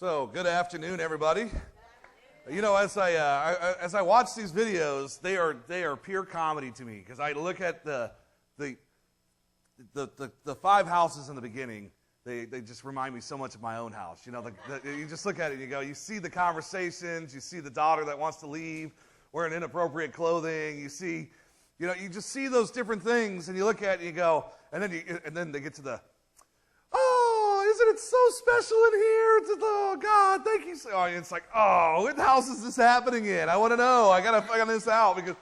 So, good afternoon, everybody. You know, as I watch these videos, they are pure comedy to me because I look at the five houses in the beginning. They just remind me so much of my own house. You know, you just look at it and you go, you see the conversations, you see the daughter that wants to leave wearing inappropriate clothing. You see, you just see those different things, and you look at it and you go, and then they get to the, oh, isn't it so special in here? Oh God, thank you. Oh, it's like, oh, what house is this happening in? I want to know. I gotta figure this out because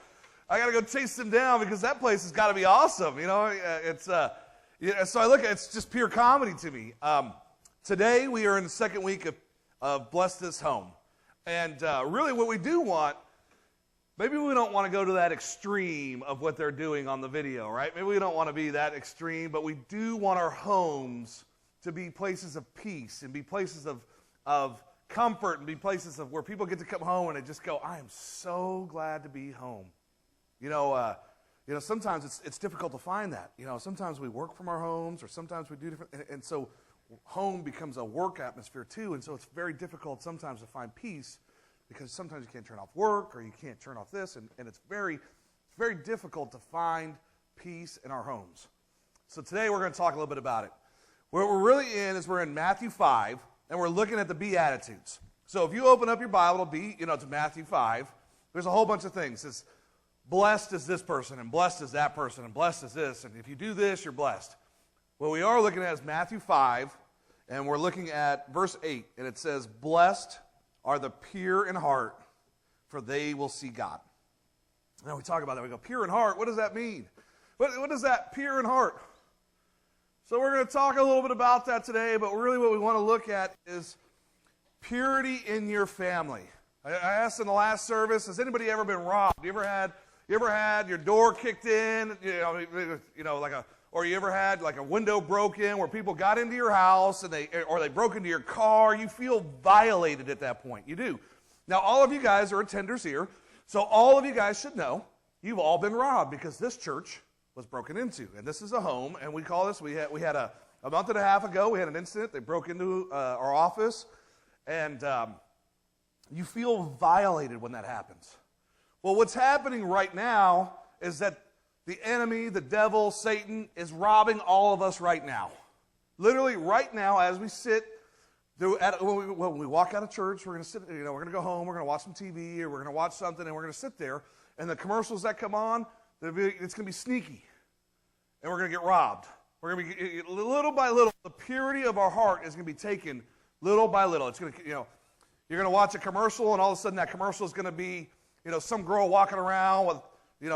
I gotta go chase them down because that place has got to be awesome. So I look at it's just pure comedy to me. Today we are in the second week of Bless This Home, and really what we do want. Maybe we don't want to go to that extreme of what they're doing on the video, right? Maybe we don't want to be that extreme, but we do want our homes to be places of peace and be places of comfort and be places of where people get to come home and they just go, I am so glad to be home. Sometimes it's difficult to find that. Sometimes we work from our homes or sometimes we do different, and so home becomes a work atmosphere too, and so it's very difficult sometimes to find peace because sometimes you can't turn off work or you can't turn off this, and it's very difficult to find peace in our homes. So today we're going to talk a little bit about it. What we're really in is we're in Matthew 5, and we're looking at the Beatitudes. So if you open up your Bible, to Matthew 5, there's a whole bunch of things. It's blessed is this person, and blessed is that person, and blessed is this, and if you do this, you're blessed. What we are looking at is Matthew 5, and we're looking at verse 8, and it says, blessed are the pure in heart, for they will see God. Now we talk about that. We go, pure in heart, what does that mean? What is that, pure in heart? So we're going to talk a little bit about that today, but really what we want to look at is purity in your family. I asked in the last service, has anybody ever been robbed? You ever had your door kicked in, or you ever had like a window broken where people got into your house and they broke into your car? You feel violated at that point. You do. Now, all of you guys are attenders here, so all of you guys should know you've all been robbed because this church was broken into, and this is a home, and we call this. We had a month and a half ago. We had an incident. They broke into our office, and you feel violated when that happens. Well, what's happening right now is that the enemy, the devil, Satan, is robbing all of us right now. Literally right now as we sit, when we walk out of church, we're going to sit, we're going to go home, we're going to watch some TV, or we're going to watch something, and we're going to sit there, and the commercials that come on, it's going to be sneaky, and we're going to get robbed. We're going to be, little by little, the purity of our heart is going to be taken little by little. It's going to, you're going to watch a commercial, and all of a sudden that commercial is going to be, some girl walking around with,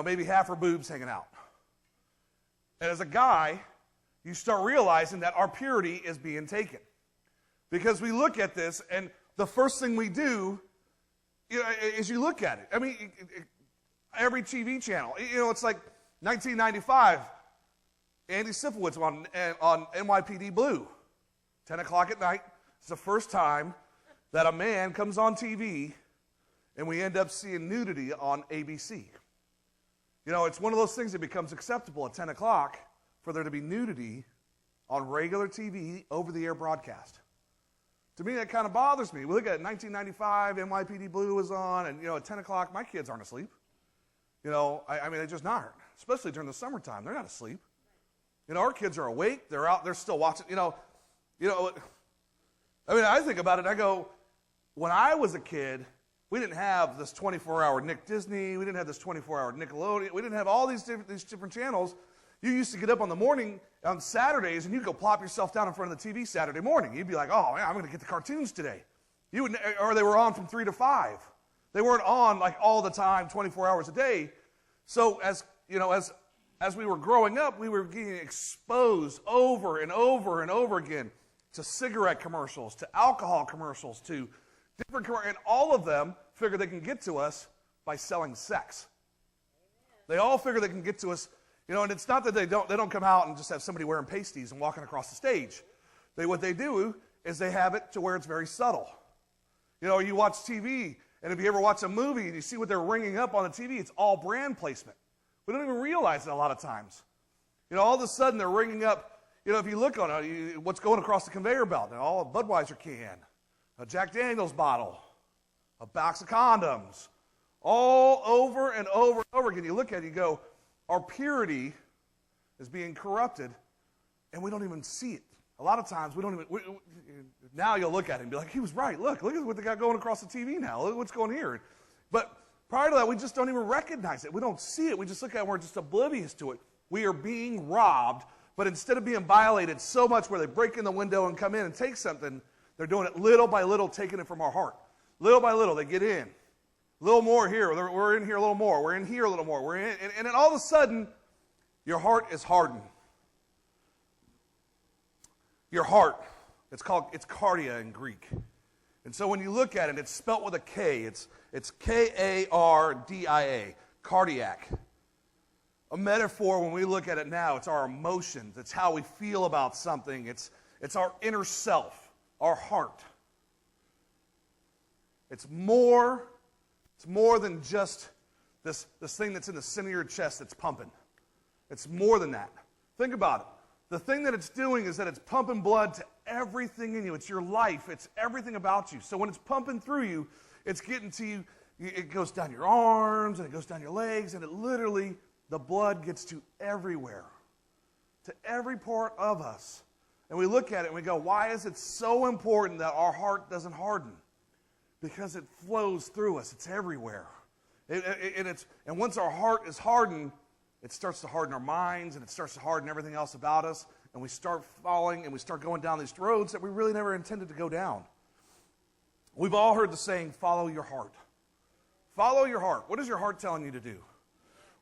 maybe half her boobs hanging out. And as a guy, you start realizing that our purity is being taken. Because we look at this, and the first thing we do, is you look at it. I mean, every TV channel, it's like 1995, Andy Sifowitz on NYPD Blue, 10 o'clock at night. It's the first time that a man comes on TV, and we end up seeing nudity on ABC. It's one of those things that becomes acceptable at 10 o'clock for there to be nudity on regular TV, over-the-air broadcast. To me, that kind of bothers me. We look at 1995, NYPD Blue was on, and, at 10 o'clock, my kids aren't asleep. They're just not, especially during the summertime. They're not asleep. Our kids are awake. They're out. They're still watching. I think about it, and I go, when I was a kid, we didn't have this 24-hour Nick Disney. We didn't have this 24-hour Nickelodeon. We didn't have all these different channels. You used to get up on the morning on Saturdays, and you'd go plop yourself down in front of the TV Saturday morning. You'd be like, oh, man, I'm going to get the cartoons today. Or they were on from 3 to 5. They weren't on like all the time, 24 hours a day. So as we were growing up, we were getting exposed over and over and over again to cigarette commercials, to alcohol commercials, to different commercials, and all of them figure they can get to us by selling sex. They all figure they can get to us, and it's not that they don't come out and just have somebody wearing pasties and walking across the stage. What they do is they have it to where it's very subtle. You watch TV, and if you ever watch a movie and you see what they're ringing up on the TV, it's all brand placement. We don't even realize it a lot of times. All of a sudden they're ringing up, if you look on it, what's going across the conveyor belt, and all a Budweiser can, a Jack Daniels bottle, a box of condoms, all over and over and over again. You look at it, you go, our purity is being corrupted, and we don't even see it. A lot of times, we don't even, now you'll look at it and be like, he was right. Look at what they got going across the TV now. Look what's going here. But prior to that, we just don't even recognize it. We don't see it. We just look at it and we're just oblivious to it. We are being robbed, but instead of being violated so much where they break in the window and come in and take something, they're doing it little by little, taking it from our heart. Little by little, they get in. A little more here. We're in here a little more. We're in here a little more. We're in, and then all of a sudden, your heart is hardened. Your heart, it's cardia in Greek. And so when you look at it, it's spelt with a K. It's K-A-R-D-I-A, cardiac. A metaphor, when we look at it now, it's our emotions. It's how we feel about something. It's our inner self, our heart. It's more than just this thing that's in the center of your chest that's pumping. It's more than that. Think about it. The thing that it's doing is that it's pumping blood to everything in you. It's your life. It's everything about you. So when it's pumping through you, it's getting to you. It goes down your arms, and it goes down your legs, and it literally, the blood gets to everywhere, to every part of us. And we look at it and we go, why is it so important that our heart doesn't harden? Because it flows through us. It's everywhere. And once our heart is hardened, it starts to harden our minds, and it starts to harden everything else about us, and we start falling, and we start going down these roads that we really never intended to go down. We've all heard the saying, follow your heart. Follow your heart. What is your heart telling you to do?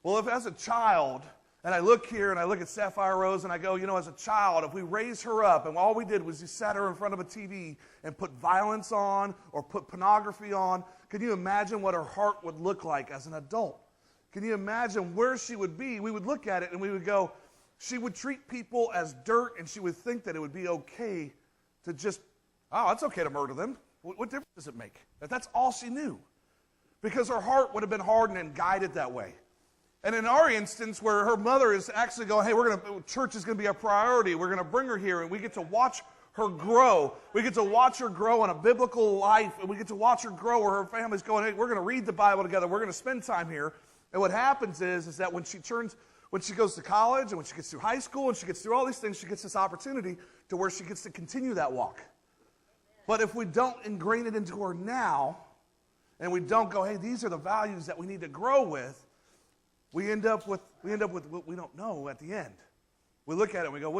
Well, if as a child, and I look here, and I look at Sapphire Rose, and I go, as a child, if we raise her up, and all we did was just sat her in front of a TV and put violence on or put pornography on, can you imagine what her heart would look like as an adult? Can you imagine where she would be? We would look at it and we would go, she would treat people as dirt, and she would think that it would be okay to just, it's okay to murder them. What difference does it make? That's all she knew. Because her heart would have been hardened and guided that way. And in our instance, where her mother is actually going, hey, church is going to be a priority. We're going to bring her here, and we get to watch her grow. We get to watch her grow in a biblical life, and we get to watch her grow where her family's going, hey, we're going to read the Bible together. We're going to spend time here. And what happens is that when she goes to college and when she gets through high school and she gets through all these things, she gets this opportunity to where she gets to continue that walk. But if we don't ingrain it into her now, and we don't go, hey, these are the values that we need to grow with, we end up with what we don't know at the end. We look at it and we go,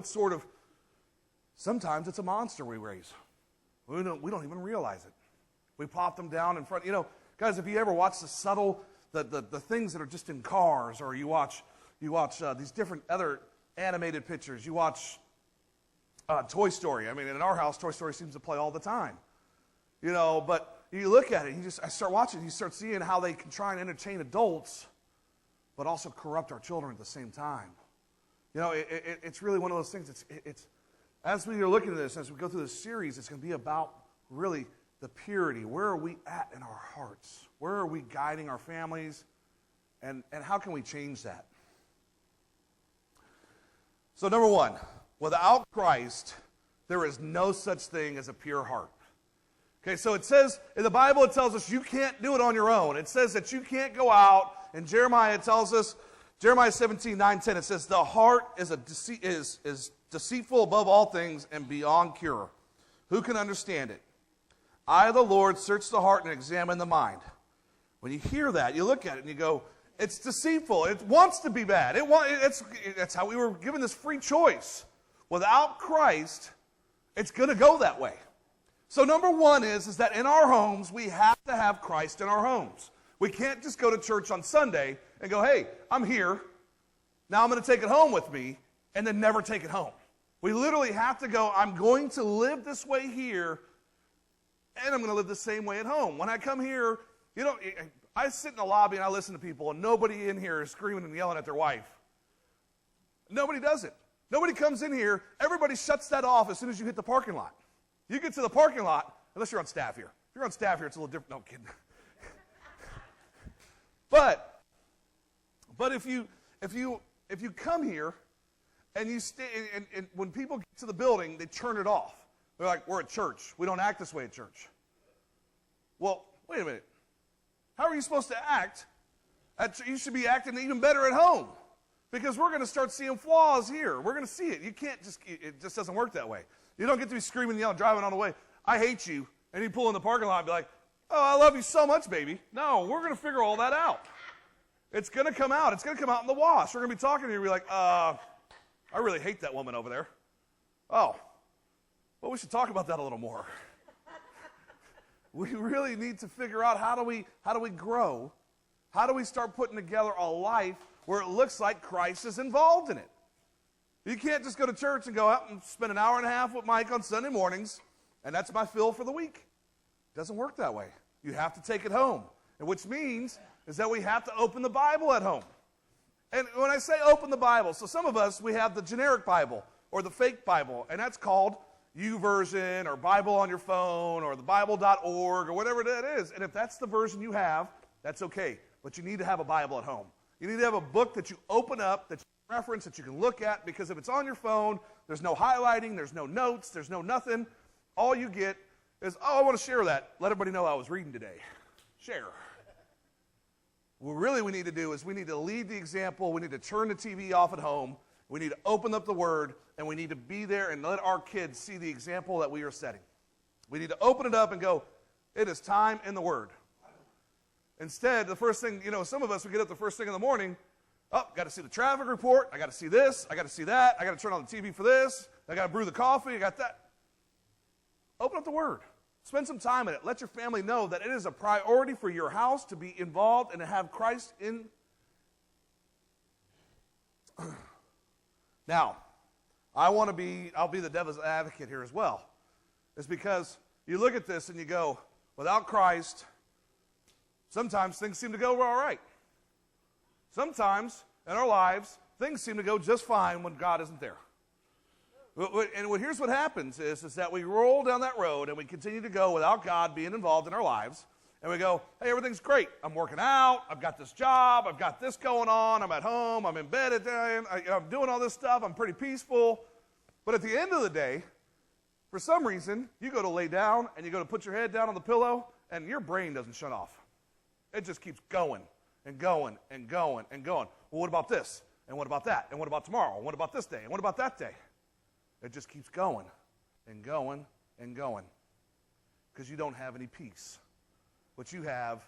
sometimes it's a monster we raise. We don't even realize it. We pop them down in front. Guys, if you ever watch the subtle, the things that are just in cars, or you watch these different other animated pictures. You watch Toy Story. I mean, in our house, Toy Story seems to play all the time. But you look at it, I start watching, you start seeing how they can try and entertain adults, but also corrupt our children at the same time. It's really one of those things. It's as we are looking at this, as we go through this series, it's going to be about really the purity. Where are we at in our hearts? Where are we guiding our families? And how can we change that? So number one, without Christ, there is no such thing as a pure heart. Okay, so it says, in the Bible it tells us you can't do it on your own. It says that you can't go out. In Jeremiah it tells us, Jeremiah 17:9-10, it says, the heart is deceitful above all things and beyond cure. Who can understand it? I, the Lord, search the heart and examine the mind. When you hear that, you look at it and you go, it's deceitful. It wants to be bad. That's how we were given this free choice. Without Christ, it's going to go that way. So number one is that in our homes, we have to have Christ in our homes. We can't just go to church on Sunday and go, hey, I'm here. Now I'm going to take it home with me, and then never take it home. We literally have to go, I'm going to live this way here, and I'm going to live the same way at home. When I come here, I sit in the lobby and I listen to people, and nobody in here is screaming and yelling at their wife. Nobody does it. Nobody comes in here. Everybody shuts that off as soon as you hit the parking lot. You get to the parking lot, unless you're on staff here. If you're on staff here, it's a little different. No, I'm kidding. But if you come here and you stay, and when people get to the building, they turn it off. They're like, we're at church. We don't act this way at church. Well, wait a minute. How are you supposed to act? You should be acting even better at home, because we're going to start seeing flaws here. We're going to see it. It just doesn't work that way. You don't get to be screaming and yelling, driving on the way, I hate you, and you pull in the parking lot and be like, oh, I love you so much, baby. No, we're going to figure all that out. It's going to come out. It's going to come out in the wash. We're going to be talking to you and be like, I really hate that woman over there. Oh, well, we should talk about that a little more. We really need to figure out how do we grow? How do we start putting together a life where it looks like Christ is involved in it? You can't just go to church and go out and spend an hour and a half with Mike on Sunday mornings, and that's my fill for the week. It doesn't work that way. You have to take it home, and which means is that we have to open the Bible at home. And when I say open the Bible, so some of us, we have the generic Bible or the fake Bible, and that's called YouVersion or Bible on your phone or the Bible.org or whatever that is. And if that's the version you have, that's okay. But you need to have a Bible at home. You need to have a book that you open up, that you can reference, that you can look at, because if it's on your phone, there's no highlighting, there's no notes, there's no nothing. All you get is, oh, I want to share that. Let everybody know I was reading today. Share. What really we need to do is we need to lead the example. We need to turn the TV off at home. We need to open up the Word, and we need to be there and let our kids see the example that we are setting. We need to open it up and go, it is time in the Word. Instead, the first thing, some of us, we get up the first thing in the morning, got to see the traffic report, I got to see this, I got to see that, I got to turn on the TV for this, I got to brew the coffee, I got that. Open up the Word. Spend some time in it. Let your family know that it is a priority for your house to be involved and to have Christ in. Now, I'll be the devil's advocate here as well. It's because you look at this and you go, without Christ, sometimes things seem to go all right. Sometimes in our lives, things seem to go just fine when God isn't there. And here's what happens is that we roll down that road and we continue to go without God being involved in our lives. And we go, hey, everything's great. I'm working out. I've got this job. I've got this going on. I'm at home. I'm in bed. I'm doing all this stuff. I'm pretty peaceful. But at the end of the day, for some reason, you go to lay down and you go to put your head down on the pillow and your brain doesn't shut off. It just keeps going and going and going and going. Well, what about this? And what about that? And what about tomorrow? And what about this day? And what about that day? It just keeps going and going and going because you don't have any peace. What you have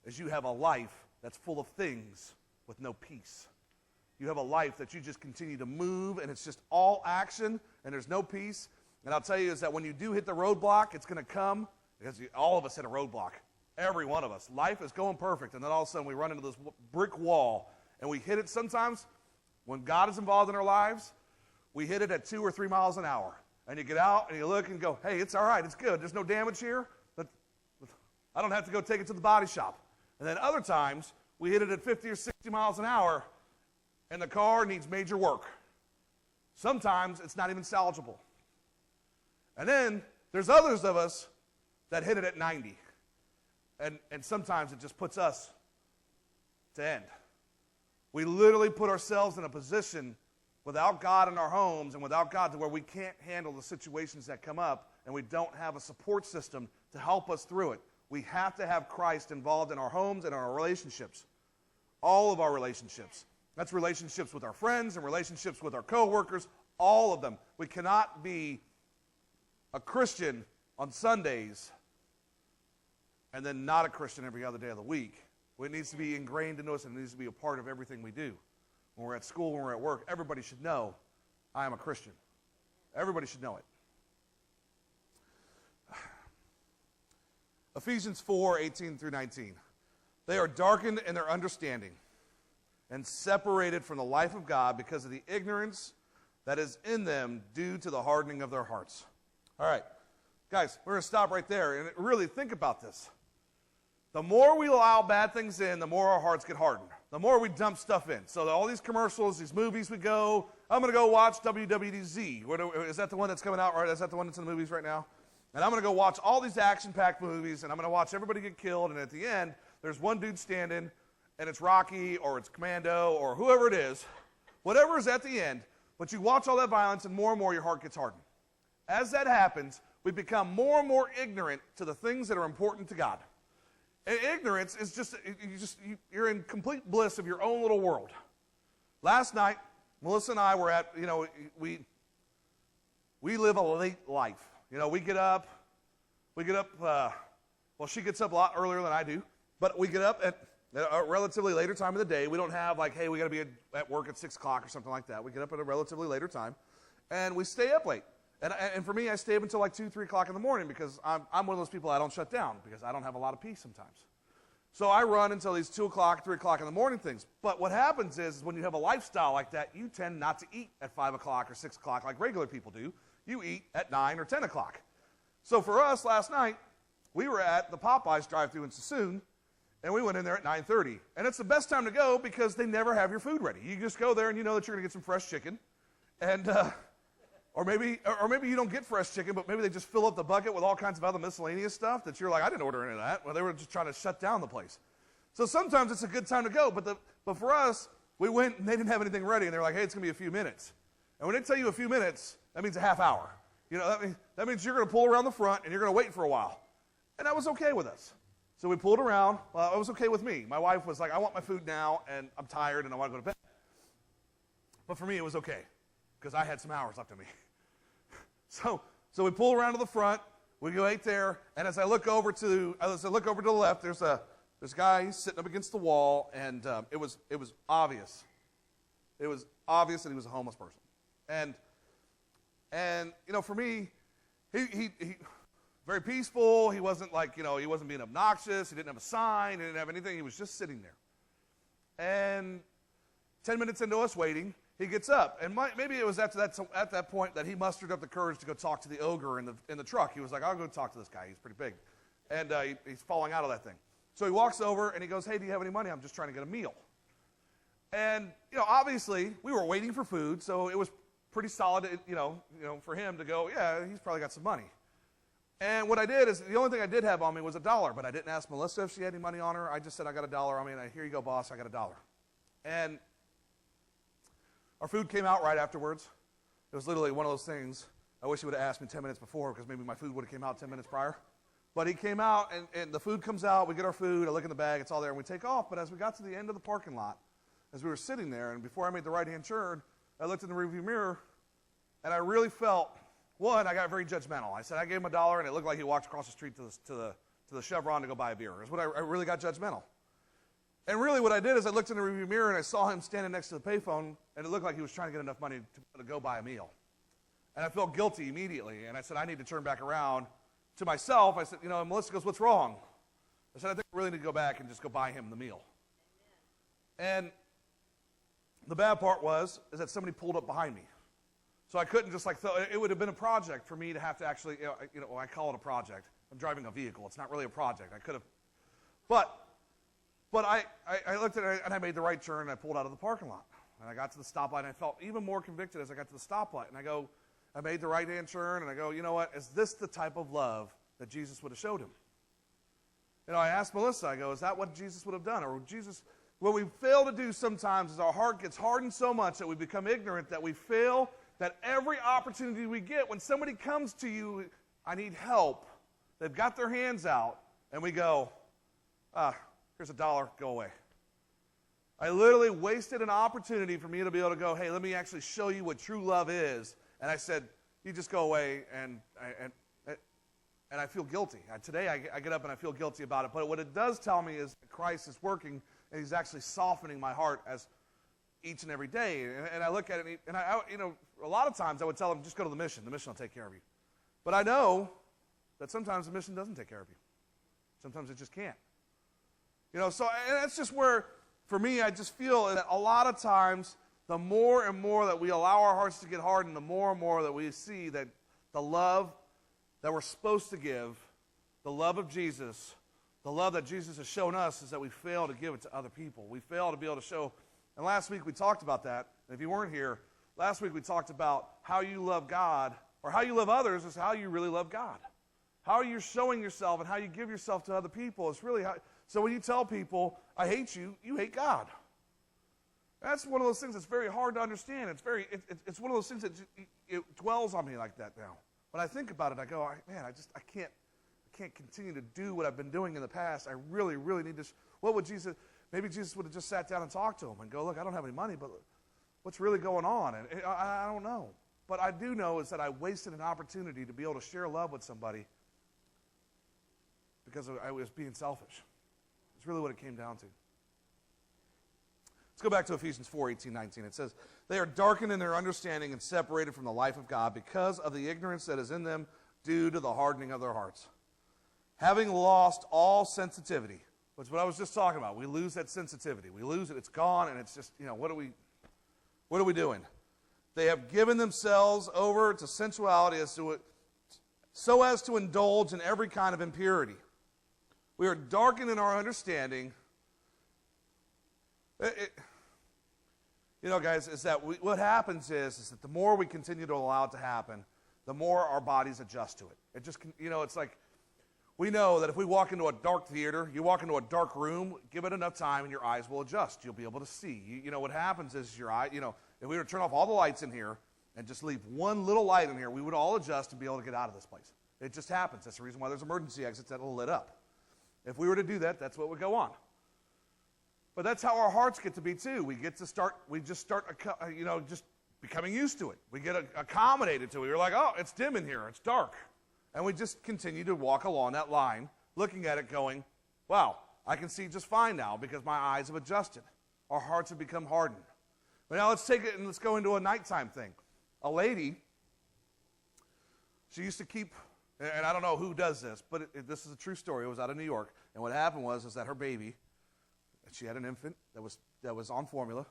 is you have a life that's full of things with no peace. You have a life that you just continue to move and it's just all action and there's no peace. And I'll tell you is that when you do hit the roadblock, it's going to come because all of us hit a roadblock. Every one of us. Life is going perfect and then all of a sudden we run into this brick wall and we hit it sometimes when God is involved in our lives. We hit it at 2 or 3 miles an hour. And you get out and you look and go, hey, it's all right, it's good. There's no damage here. I don't have to go take it to the body shop. And then other times, we hit it at 50 or 60 miles an hour, and the car needs major work. Sometimes it's not even salvageable. And then there's others of us that hit it at 90. And sometimes it just puts us to end. We literally put ourselves in a position without God in our homes and without God to where we can't handle the situations that come up and we don't have a support system to help us through it. We have to have Christ involved in our homes and our relationships. All of our relationships. That's relationships with our friends and relationships with our coworkers, all of them. We cannot be a Christian on Sundays and then not a Christian every other day of the week. It needs to be ingrained into us and it needs to be a part of everything we do. When we're at school, when we're at work, everybody should know I am a Christian. Everybody should know it. Ephesians 4:18 through 19. They are darkened in their understanding and separated from the life of God because of the ignorance that is in them due to the hardening of their hearts. All right, guys, we're going to stop right there and really think about this. The more we allow bad things in, the more our hearts get hardened. The more we dump stuff in. So all these commercials, these movies we go, I'm going to go watch WWDZ. Is that the one that's coming out, right? Is that the one that's in the movies right now? And I'm going to go watch all these action-packed movies, and I'm going to watch everybody get killed, and at the end, there's one dude standing, and it's Rocky, or it's Commando, or whoever it is, whatever is at the end, but you watch all that violence, and more your heart gets hardened. As that happens, we become more and more ignorant to the things that are important to God. And ignorance is you're in complete bliss of your own little world. Last night, Melissa and I were at, we live a late life. We get up, she gets up a lot earlier than I do, but we get up at a relatively later time of the day. We don't have hey, we got to be at work at 6 o'clock or something like that. We get up at a relatively later time, and we stay up late. And for me, I stay up until 2, 3 o'clock in the morning because I'm one of those people I don't shut down because I don't have a lot of peace sometimes. So I run until these 2 o'clock, 3 o'clock in the morning things. But what happens is when you have a lifestyle like that, you tend not to eat at 5 o'clock or 6 o'clock like regular people do. You eat at 9 or 10 o'clock. So for us last night, we were at the Popeyes drive-thru in Sassoon, and we went in there at 9:30. And it's the best time to go because they never have your food ready. You just go there and you know that you're going to get some fresh chicken. And or maybe you don't get fresh chicken, but maybe they just fill up the bucket with all kinds of other miscellaneous stuff that you're like, I didn't order any of that. Well, they were just trying to shut down the place. So sometimes it's a good time to go, but for us, we went and they didn't have anything ready, and they're like, hey, it's going to be a few minutes. And when they tell you a few minutes, that means a half hour. That means you're going to pull around the front and you're going to wait for a while. And that was okay with us. So we pulled around. Well, it was okay with me. My wife was like, I want my food now, and I'm tired, and I want to go to bed. But for me, it was okay because I had some hours left in me. So we pull around to the front. We go right there, and as I look over to the left, there's a guy sitting up against the wall, and it was obvious. It was obvious that he was a homeless person, and for me, he very peaceful. He wasn't he wasn't being obnoxious. He didn't have a sign. He didn't have anything. He was just sitting there. And 10 minutes into us waiting, he gets up, and maybe it was at that point that he mustered up the courage to go talk to the ogre in the truck. He was like, I'll go talk to this guy. He's pretty big, and he's falling out of that thing. So he walks over and he goes, hey, do you have any money? I'm just trying to get a meal. And obviously we were waiting for food, so it was pretty solid, for him to go, yeah, he's probably got some money. And what I did is the only thing I did have on me was $1, but I didn't ask Melissa if she had any money on her. I just said I got $1 on me, and here you go, boss, I got $1. And our food came out right afterwards. It was literally one of those things. I wish he would have asked me 10 minutes before because maybe my food would have came out 10 minutes prior. But he came out, and the food comes out. We get our food. I look in the bag. It's all there, and we take off. But as we got to the end of the parking lot, as we were sitting there, and before I made the right-hand turn, I looked in the rearview mirror, and I really felt, one, I got very judgmental. I said I gave him $1, and it looked like he walked across the street to the Chevron to go buy a beer. That's what I really got judgmental. And really what I did is I looked in the rearview mirror, and I saw him standing next to the payphone, and it looked like he was trying to get enough money to go buy a meal. And I felt guilty immediately, and I said, I need to turn back around. To myself, I said, and Melissa goes, what's wrong? I said, I think I really need to go back and just go buy him the meal. And the bad part is that somebody pulled up behind me. So I couldn't just it would have been a project for me to have to actually, I call it a project. I'm driving a vehicle. It's not really a project. I could have, but I looked at it and I made the right turn and I pulled out of the parking lot. And I got to the stoplight and I felt even more convicted as I got to the stoplight. And I made the right-hand turn and I go, you know what, is this the type of love that Jesus would have showed him? I asked Melissa, I go, is that what Jesus would have done? Or what we fail to do sometimes is our heart gets hardened so much that we become ignorant that we fail that every opportunity we get, when somebody comes to you, I need help, they've got their hands out, and we go, here's $1, go away. I literally wasted an opportunity for me to be able to go, hey, let me actually show you what true love is. And I said, you just go away, and I feel guilty. Today I get up and I feel guilty about it. But what it does tell me is that Christ is working, and he's actually softening my heart as each and every day. And I look at it, and a lot of times I would tell him, just go to the mission. The mission will take care of you. But I know that sometimes the mission doesn't take care of you. Sometimes it just can't. So and that's just where, for me, I just feel that a lot of times, the more and more that we allow our hearts to get hardened, the more and more that we see that the love that we're supposed to give, the love of Jesus, the love that Jesus has shown us, is that we fail to give it to other people. We fail to be able to show. And last week we talked about that. And if you weren't here, last week we talked about how you love God, or how you love others is how you really love God. How you're showing yourself and how you give yourself to other people is really how. So when you tell people, I hate you, you hate God. That's one of those things that's very hard to understand. It's one of those things that it dwells on me like that now. When I think about it, I go, man, I can't continue to do what I've been doing in the past. I really, really need to. What would Jesus? Maybe Jesus would have just sat down and talked to him and go, look, I don't have any money, but what's really going on? And I don't know. But I do know is that I wasted an opportunity to be able to share love with somebody because I was being selfish. It's really what it came down to. Let's go back to Ephesians 4:18-19. It says, they are darkened in their understanding and separated from the life of God because of the ignorance that is in them due to the hardening of their hearts. Having lost all sensitivity, which is what I was just talking about. We lose that sensitivity. We lose it. It's gone, and it's just, what are we doing? They have given themselves over to sensuality so as to indulge in every kind of impurity. We are darkened in our understanding. Guys, is that what happens is that the more we continue to allow it to happen, the more our bodies adjust to it. It just, it's like, we know that if we walk into a dark theater, you walk into a dark room, give it enough time and your eyes will adjust. You'll be able to see. What happens is your eye, if we were to turn off all the lights in here and just leave one little light in here, we would all adjust and be able to get out of this place. It just happens. That's the reason why there's emergency exits that are lit up. If we were to do that, that's what would go on. But that's how our hearts get to be too. We just start just becoming used to it. We get accommodated to it. We're like, oh, it's dim in here. It's dark. And we just continue to walk along that line, looking at it going, wow, I can see just fine now because my eyes have adjusted. Our hearts have become hardened. But now let's take it and let's go into a nighttime thing. A lady, she used to keep, and I don't know who does this, but this is a true story. It was out of New York. And what happened was that her baby, she had an infant that was on formula.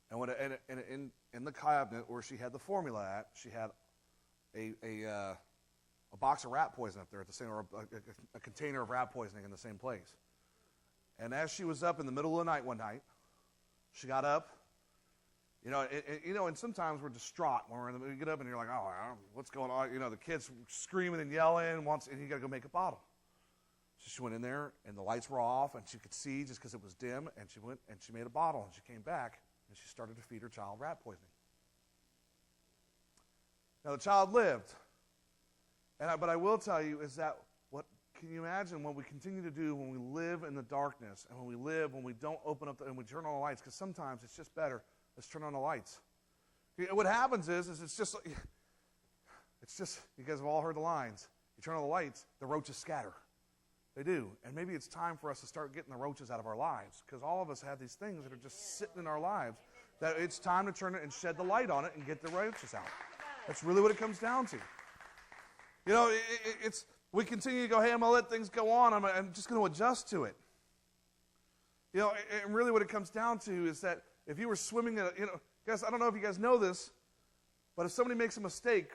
And in the cabinet where she had the formula at, she had a box of rat poison up there at the same, or a container of rat poisoning in the same place. And as she was up in the middle of the night one night, she got up. And sometimes we're distraught when we get up and you're like, oh, I don't know what's going on? The kid's screaming and yelling, and you got to go make a bottle. So she went in there, and the lights were off, and she could see just because it was dim, and she went and she made a bottle, and she came back, and she started to feed her child rat poisoning. Now, the child lived. But I will tell you is that what can you imagine what we continue to do when we live in the darkness and when we don't open up and we turn on the lights, because sometimes it's just better, let's turn on the lights. What happens is it's just, you guys have all heard the lines. You turn on the lights, the roaches scatter. They do. And maybe it's time for us to start getting the roaches out of our lives, because all of us have these things that are just sitting in our lives that it's time to turn it and shed the light on it and get the roaches out. That's really what it comes down to. We continue to go, hey, I'm going to let things go on. I'm just going to adjust to it. And really what it comes down to is that if you were swimming, guys, I don't know if you guys know this, but if somebody makes a mistake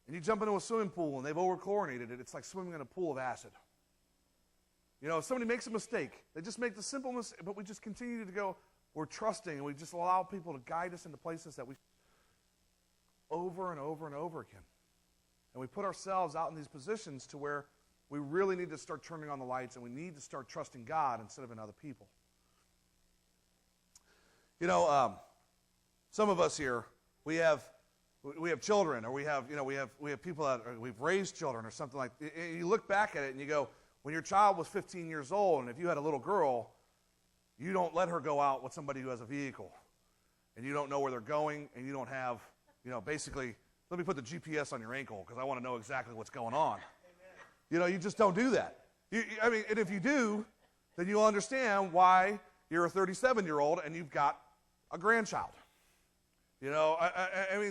and you jump into a swimming pool and they've over-chlorinated it, it's like swimming in a pool of acid. If somebody makes a mistake, they just make the simple mistake, but we just continue to go, we're trusting, and we just allow people to guide us into places that we over and over and over again. And we put ourselves out in these positions to where we really need to start turning on the lights, and we need to start trusting God instead of in other people. Some of us here, we have children, or we have people that we've raised children or something like that. You look back at it and you go, when your child was 15 years old, and if you had a little girl, you don't let her go out with somebody who has a vehicle, and you don't know where they're going, and you don't have, basically, let me put the GPS on your ankle because I want to know exactly what's going on. Amen. You just don't do that. And if you do, then you'll understand why you're a 37-year-old and you've got a grandchild.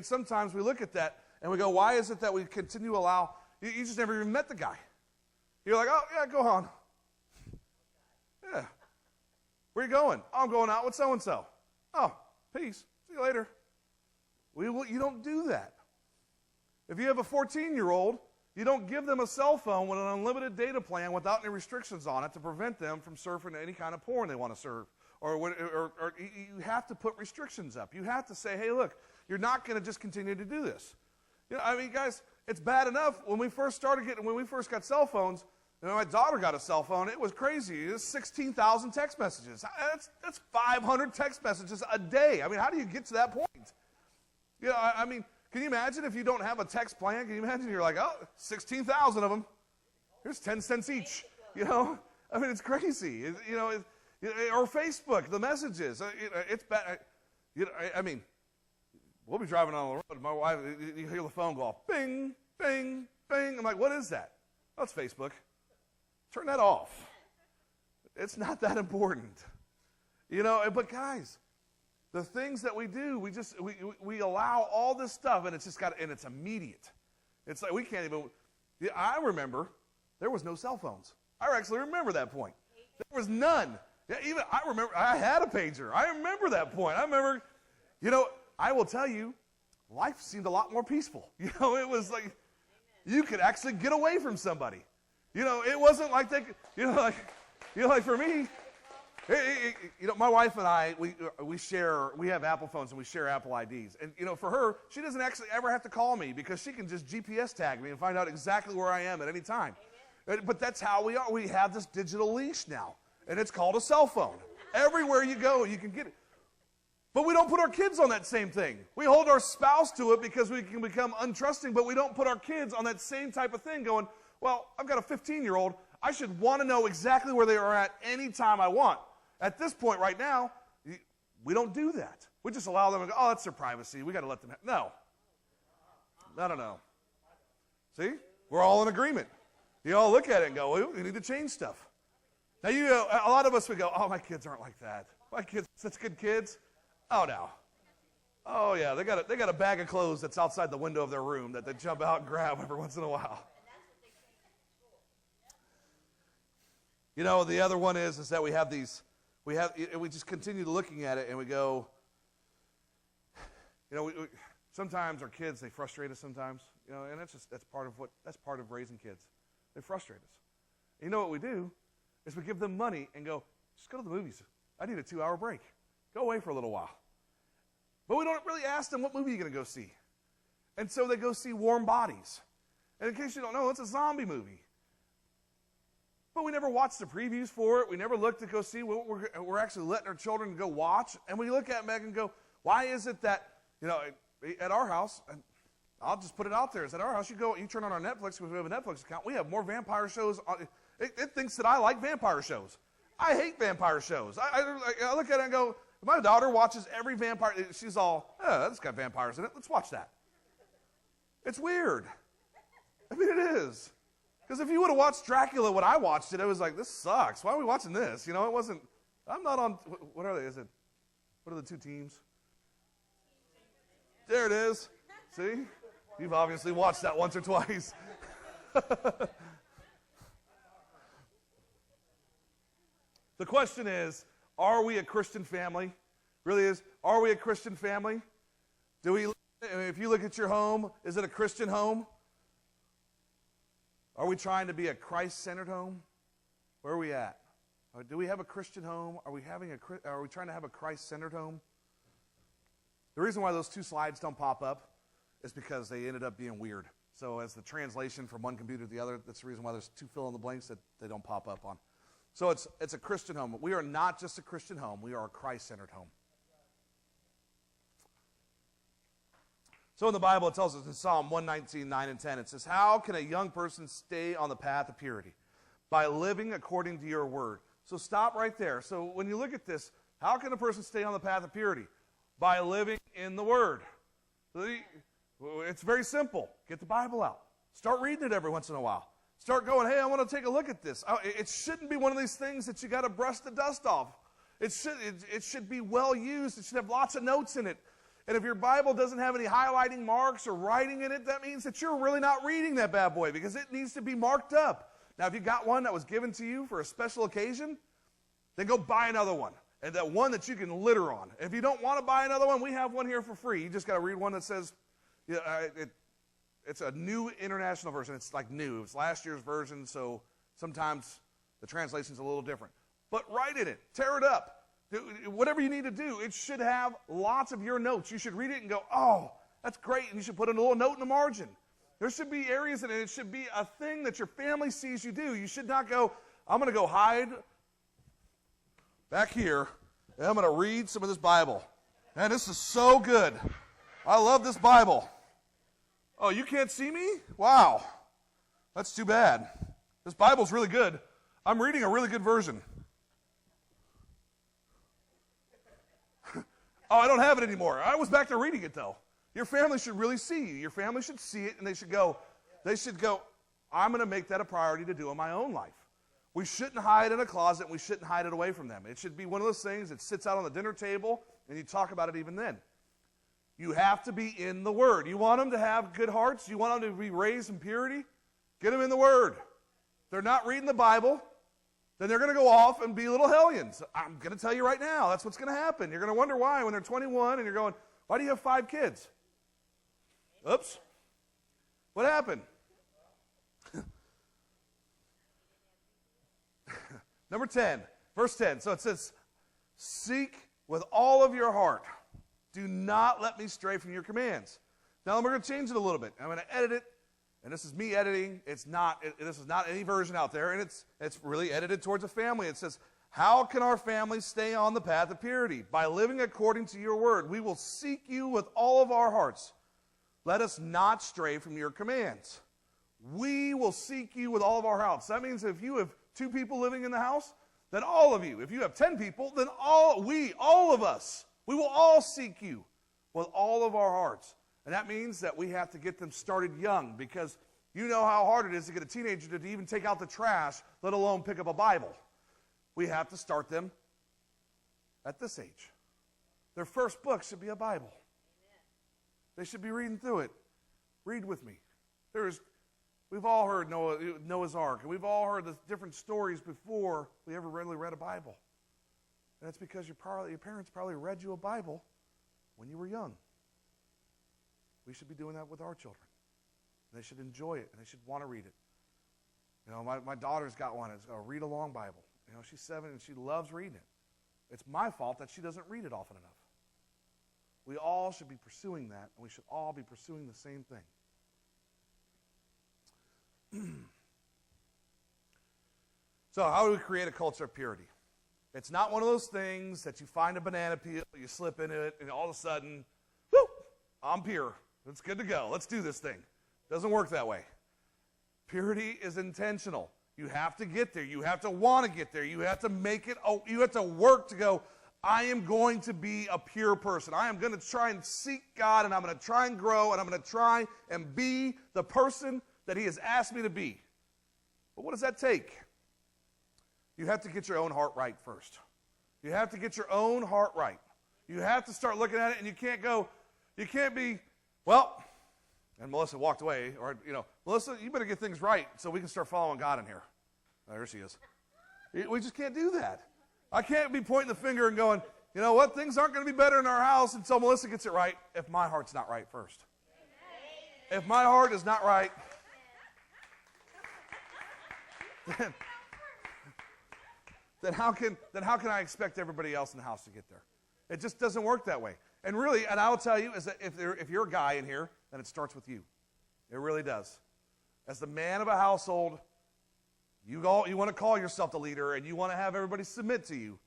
Sometimes we look at that and we go, why is it that we continue to allow, you just never even met the guy. You're like, oh, yeah, go on. Yeah. Where you going? Oh, I'm going out with so-and-so. Oh, peace. See you later. You don't do that. If you have a 14-year-old, you don't give them a cell phone with an unlimited data plan without any restrictions on it to prevent them from surfing any kind of porn they want to surf. Or you have to put restrictions up. You have to say, hey, look, you're not going to just continue to do this. Guys, it's bad enough when we first got cell phones. My daughter got a cell phone. It was crazy. It was 16,000 text messages. That's 500 text messages a day. How do you get to that point? Can you imagine if you don't have a text plan? Can you imagine you're like, oh, 16,000 of them. Here's 10 cents each. You know, I mean, it's crazy. Or Facebook, the messages. It's bad. I mean, we'll be driving on the road. My wife, you hear the phone go off. Bing, bing, bing. I'm like, what is that? Oh, it's Facebook. Turn that off. It's not that important. But guys, the things that we do, we allow all this stuff, and it's immediate. It's like we can't even. I remember there was no cell phones. I actually remember that point. There was none. Yeah, even I remember I had a pager. I remember that point. I remember, I will tell you, life seemed a lot more peaceful. It was like you could actually get away from somebody. It wasn't like they, like for me. My wife and I, we have Apple phones and we share Apple IDs. And, for her, she doesn't actually ever have to call me because she can just GPS tag me and find out exactly where I am at any time. But that's how we are. We have this digital leash now, and it's called a cell phone. Everywhere you go, you can get it. But we don't put our kids on that same thing. We hold our spouse to it because we can become untrusting, but we don't put our kids on that same type of thing going, well, I've got a 15-year-old. I should want to know exactly where they are at any time I want. At this point right now, we don't do that. We just allow them to go, oh, that's their privacy. We got to let them have. No. No. See? We're all in agreement. You all look at it and go, well, we need to change stuff. Now, a lot of us would go, oh, my kids aren't like that. My kids are such good kids. Oh, no. Oh, yeah, they got a bag of clothes that's outside the window of their room that they jump out and grab every once in a while. The other one is that we just continue looking at it and we go, sometimes our kids, they frustrate us sometimes, and that's part of raising kids. They frustrate us. And you know what we do is we give them money and go, just go to the movies. I need a 2-hour break. Go away for a little while. But we don't really ask them, what movie are you going to go see? And so they go see Warm Bodies. And in case you don't know, it's a zombie movie. But we never watched the previews for it. We never looked to go see what we're actually letting our children go watch. And we look at Meg and go, why is it that, at our house, and I'll just put it out there, is at our house, you turn on our Netflix, because we have a Netflix account, we have more vampire shows. It thinks that I like vampire shows. I hate vampire shows. I look at it and go, my daughter watches every vampire. She's all, that's got vampires in it. Let's watch that. It's weird. I mean, it is. Because if you would have watched Dracula when I watched it, it was like, this sucks. Why are we watching this? It wasn't, I'm not on, what are they? What are the two teams? There it is. See? You've obviously watched that once or twice. The question is, are we a Christian family? Really is. Are we a Christian family? If you look at your home, is it a Christian home? Are we trying to be a Christ-centered home? Where are we at? Do we have a Christian home? Are we trying to have a Christ-centered home? The reason why those two slides don't pop up is because they ended up being weird. So as the translation from one computer to the other, that's the reason why there's two fill-in-the-blanks that they don't pop up on. So it's a Christian home. We are not just a Christian home. We are a Christ-centered home. So in the Bible, it tells us in Psalm 119, 9 and 10, it says, how can a young person stay on the path of purity? By living according to your word. So stop right there. So when you look at this, how can a person stay on the path of purity? By living in the word. It's very simple. Get the Bible out. Start reading it every once in a while. Start going, hey, I want to take a look at this. It shouldn't be one of these things that you got to brush the dust off. It should be well used. It should have lots of notes in it. And if your Bible doesn't have any highlighting marks or writing in it, that means that you're really not reading that bad boy because it needs to be marked up. Now, if you got one that was given to you for a special occasion, then go buy another one. And that one that you can litter on. If you don't want to buy another one, we have one here for free. You just got to read one that says, it's a new international version. It's like new. It's last year's version, so sometimes the translation's a little different. But write in it. Tear it up. Whatever you need to do, it should have lots of your notes. You should read it and go, oh, that's great. And you should put a little note in the margin. There should be areas in it. It should be a thing that your family sees you do. You should not go, I'm going to go hide back here, and I'm going to read some of this Bible. Man, this is so good. I love this Bible. Oh, you can't see me? Wow. That's too bad. This Bible's really good. I'm reading a really good version. Oh, I don't have it anymore. I was back there reading it, though. Your family should really see you. Your family should see it, and they should go, I'm going to make that a priority to do in my own life. We shouldn't hide in a closet, and we shouldn't hide it away from them. It should be one of those things that sits out on the dinner table, and you talk about it even then. You have to be in the Word. You want them to have good hearts? You want them to be raised in purity? Get them in the Word. If they're not reading the Bible, then they're going to go off and be little hellions. I'm going to tell you right now, that's what's going to happen. You're going to wonder why when they're 21 and you're going, why do you have 5 kids? Oops. What happened? Number 10, verse 10. So it says, seek with all of your heart. Do not let me stray from your commands. Now we're going to change it a little bit. I'm going to edit it. And this is me editing. This is not any version out there, and it's really edited towards a family. It says, how can our family stay on the path of purity? By living according to your word. We will seek you with all of our hearts. Let us not stray from your commands. We will seek you with all of our hearts. That means if you have 2 people living in the house, then all of you. If you have 10 people, then all of us, we will all seek you with all of our hearts. And that means that we have to get them started young, because you know how hard it is to get a teenager to even take out the trash, let alone pick up a Bible. We have to start them at this age. Their first book should be a Bible. Amen. They should be reading through it. Read with me. We've all heard Noah's Ark, and we've all heard the different stories before we ever really read a Bible. And that's because your parents probably read you a Bible when you were young. We should be doing that with our children. They should enjoy it, and they should want to read it. You know, my daughter's got one. It's a read-along Bible. You know, she's 7, and she loves reading it. It's my fault that she doesn't read it often enough. We all should be pursuing that, and we should all be pursuing the same thing. So how do we create a culture of purity? It's not one of those things that you find a banana peel, you slip in it, and all of a sudden, whoo, I'm pure. It's good to go. Let's do this thing. Doesn't work that way. Purity is intentional. You have to get there. You have to want to get there. You have to make it. You have to work to go, I am going to be a pure person. I am going to try and seek God, and I'm going to try and grow, and I'm going to try and be the person that He has asked me to be. But what does that take? You have to get your own heart right first. You have to get your own heart right. You have to start looking at it, and you can't be, well, and Melissa walked away, or, Melissa, you better get things right so we can start following God in here. Oh, there she is. We just can't do that. I can't be pointing the finger and going, you know what, things aren't going to be better in our house until Melissa gets it right if my heart's not right first. If my heart is not right, then how can I expect everybody else in the house to get there? It just doesn't work that way. And really, and I will tell you, is that if you're a guy in here, then it starts with you. It really does. As the man of a household, you want to call yourself the leader, and you want to have everybody submit to you.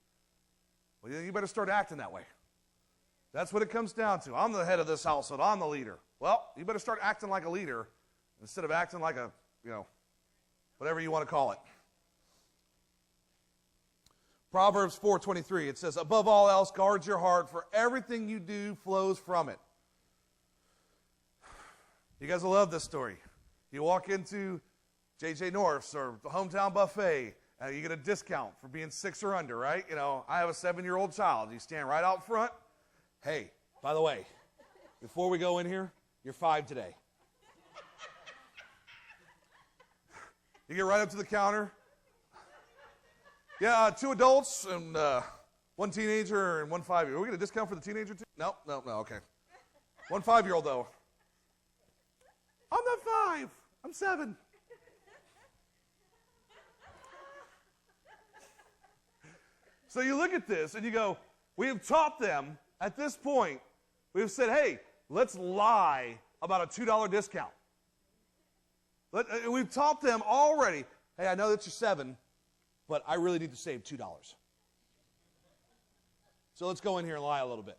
Well, you better start acting that way. That's what it comes down to. I'm the head of this household. I'm the leader. Well, you better start acting like a leader instead of acting like a, whatever you want to call it. Proverbs 4:23, it says, above all else, guard your heart, for everything you do flows from it. You guys will love this story. You walk into J.J. North's or the Hometown Buffet, and you get a discount for being 6 or under, right? I have a 7-year-old child. You stand right out front. Hey, by the way, before we go in here, you're 5 today. You get right up to the counter. Yeah, 2 adults and 1 teenager and 1 5-year-old. We get a discount for the teenager too? No, okay. 1 5-year-old though. I'm not 5. I'm 7. So you look at this and you go, we have taught them at this point, we've said, hey, let's lie about a $2 discount. We've taught them already, hey, I know that you're 7, but I really need to save $2. So let's go in here and lie a little bit.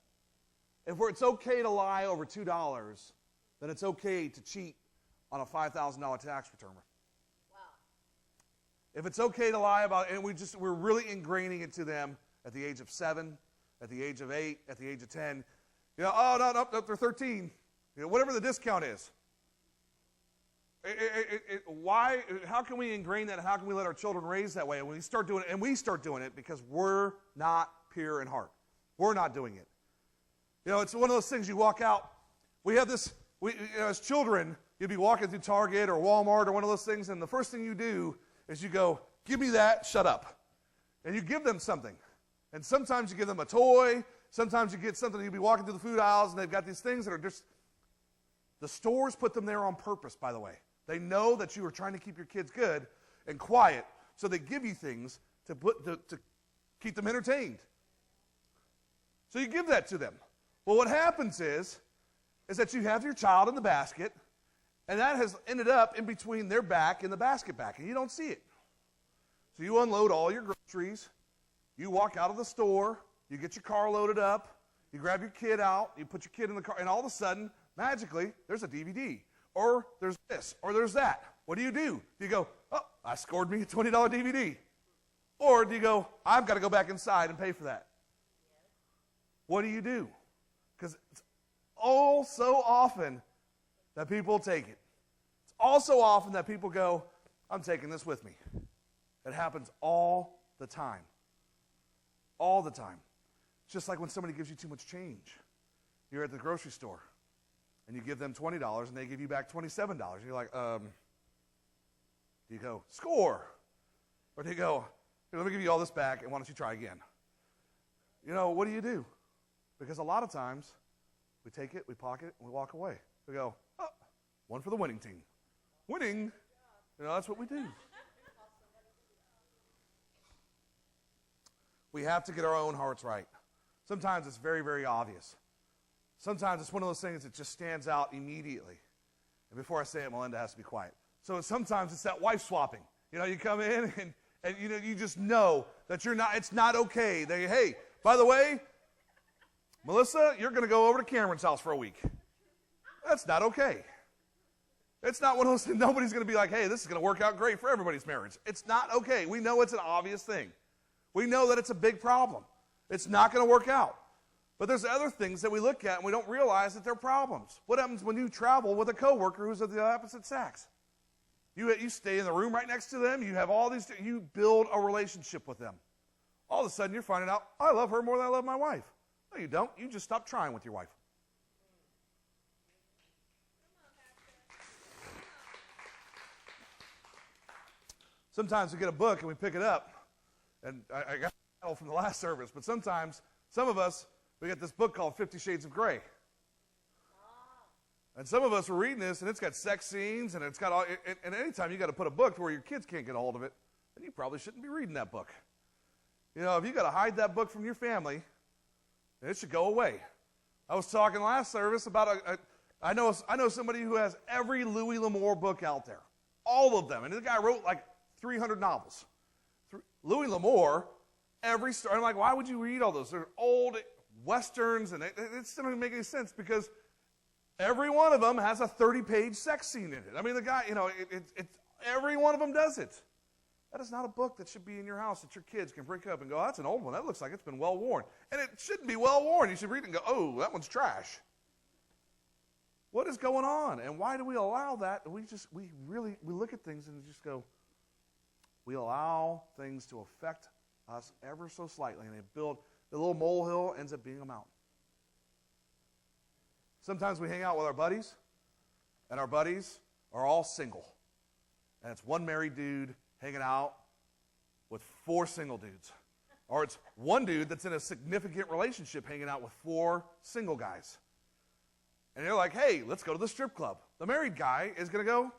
If it's okay to lie over $2, then it's okay to cheat on a $5,000 tax return. Wow. If it's okay to lie about it, and we're really ingraining it to them at the age of 7, at the age of 8, at the age of 10. Oh, no, they're 13. Whatever the discount is. Why? How can we ingrain that? How can we let our children raise that way? And we start doing it because we're not pure in heart. We're not doing it. It's one of those things you walk out. We have this, as children, you'd be walking through Target or Walmart or one of those things, and the first thing you do is you go, give me that, shut up. And you give them something. And sometimes you give them a toy. Sometimes you get something, you'll be walking through the food aisles, and they've got these things that are just, the stores put them there on purpose, by the way. They know that you are trying to keep your kids good and quiet, so they give you things to keep them entertained. So you give that to them. Well, what happens is that you have your child in the basket, and that has ended up in between their back and the basket back, and you don't see it. So you unload all your groceries, you walk out of the store, you get your car loaded up, you grab your kid out, you put your kid in the car, and all of a sudden, magically, there's a DVD, or there's this, or there's that. What do? Do you go, oh, I scored me a $20 DVD? Or do you go, I've got to go back inside and pay for that? What do? Because it's all so often that people take it. It's also often that people go, I'm taking this with me. It happens all the time. All the time. It's just like when somebody gives you too much change. You're at the grocery store, and you give them $20, and they give you back $27. And you're like, do you go, score? Or do you go, hey, let me give you all this back, and why don't you try again? What do? Because a lot of times, we take it, we pocket it, and we walk away. We go, oh, one for the winning team. Winning. That's what we do. We have to get our own hearts right. Sometimes it's very, very obvious. Sometimes it's one of those things that just stands out immediately. And before I say it, Melinda has to be quiet. So sometimes it's that wife swapping. You come in and you just know that it's not okay. Hey, by the way, Melissa, you're going to go over to Cameron's house for a week. That's not okay. It's not one of those things. Nobody's going to be like, hey, this is going to work out great for everybody's marriage. It's not okay. We know it's an obvious thing. We know that it's a big problem. It's not going to work out. But there's other things that we look at and we don't realize that they're problems. What happens when you travel with a coworker who's of the opposite sex? You stay in the room right next to them. You have all these. You build a relationship with them. All of a sudden, you're finding out, I love her more than I love my wife. No, you don't. You just stop trying with your wife. Sometimes we get a book and we pick it up. And I got it from the last service. But sometimes, some of us, we get this book called 50 Shades of Grey. And some of us are reading this, and it's got sex scenes, and it's got all. And anytime you got to put a book to where your kids can't get a hold of it, then you probably shouldn't be reading that book. If you got to hide that book from your family, then it should go away. I was talking last service about I know somebody who has every Louis L'Amour book out there, all of them, and the guy wrote like 300 novels. Louis L'Amour, every story. I'm like, why would you read all those? They're old westerns, and it doesn't make any sense because every one of them has a 30-page sex scene in it. I mean, the guy, every one of them does it. That is not a book that should be in your house that your kids can pick up and go, oh, that's an old one. That looks like it's been well worn. And it shouldn't be well worn. You should read it and go, oh, that one's trash. What is going on? And why do we allow that? We look at things and just go, we allow things to affect us ever so slightly, and they build, the little molehill ends up being a mountain. Sometimes we hang out with our buddies, and our buddies are all single. And it's one married dude hanging out with 4 single dudes. Or it's one dude that's in a significant relationship hanging out with 4 single guys. And they're like, hey, let's go to the strip club. The married guy is going to go,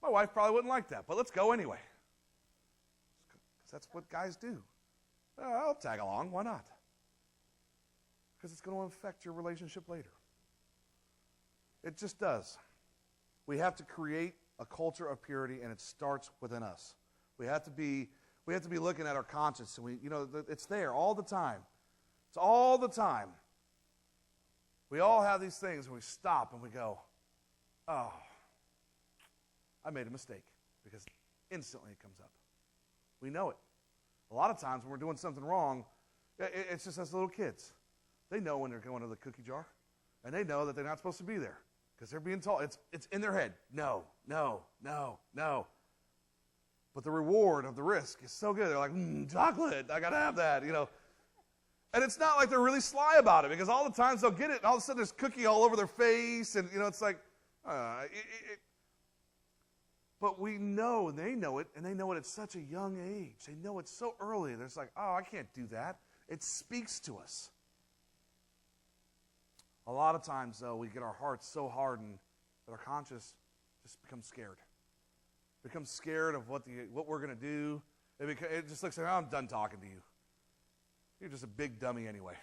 my wife probably wouldn't like that, but let's go anyway. Because that's what guys do. I'll tag along. Why not? Because it's going to affect your relationship later. It just does. We have to create a culture of purity, and it starts within us. We have to be looking at our conscience, and it's there all the time. It's all the time. We all have these things, and we stop and we go, oh, I made a mistake, because instantly it comes up. We know it. A lot of times when we're doing something wrong, it's just as little kids. They know when they're going to the cookie jar, and they know that they're not supposed to be there because they're being told. It's in their head. No, no, no, no. But the reward of the risk is so good. They're like, chocolate, I got to have that, you know. And it's not like they're really sly about it because all the times they'll get it, and all of a sudden there's cookie all over their face, and, you know, it's like, but we know, and they know it at such a young age. They know it so early. There's like, oh, I can't do that. It speaks to us. A lot of times, though, we get our hearts so hardened that our conscience just becomes scared. Becomes scared of what we're going to do. It just looks like, oh, I'm done talking to you. You're just a big dummy anyway.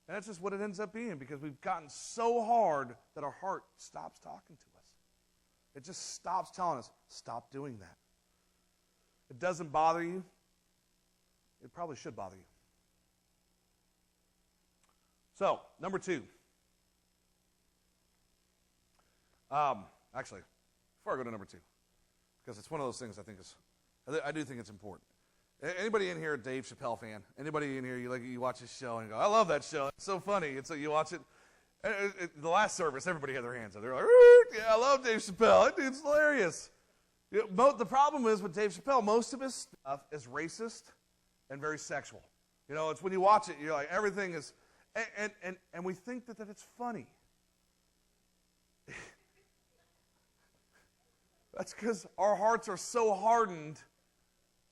And that's just what it ends up being because we've gotten so hard that our heart stops talking to us. It just stops telling us, stop doing that. It doesn't bother you. It probably should bother you. So, number 2. Actually, before I go to number 2, because it's one of those things I do think it's important. Anybody in here a Dave Chappelle fan? Anybody in here, you watch his show and you go, I love that show. It's so funny. It's like you watch it. The last service, everybody had their hands up. They're like, yeah, I love Dave Chappelle. That dude's hilarious. The problem is with Dave Chappelle, most of his stuff is racist and very sexual. You know, it's when you watch it, you're like, everything is, and we think that it's funny. That's because our hearts are so hardened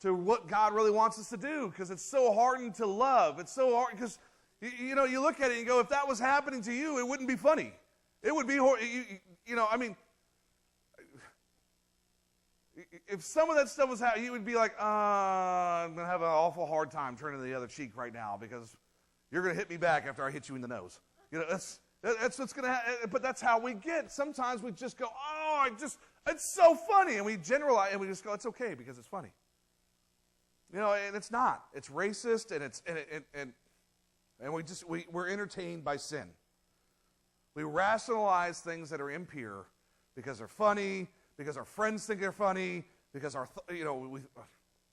to what God really wants us to do, because it's so hardened to love. It's so hard, because, you know, you look at it and you go, if that was happening to you, it wouldn't be funny. It would be, you know, I mean, if some of that stuff was happening, you would be like, I'm going to have an awful hard time turning the other cheek right now, because you're going to hit me back after I hit you in the nose. You know, that's what's going to happen. But that's how we get. Sometimes we just go, oh, it's so funny. And we generalize, and we just go, it's okay because it's funny. You know, and it's not. It's racist, and we're entertained by sin. We rationalize things that are impure because they're funny, because our friends think they're funny, because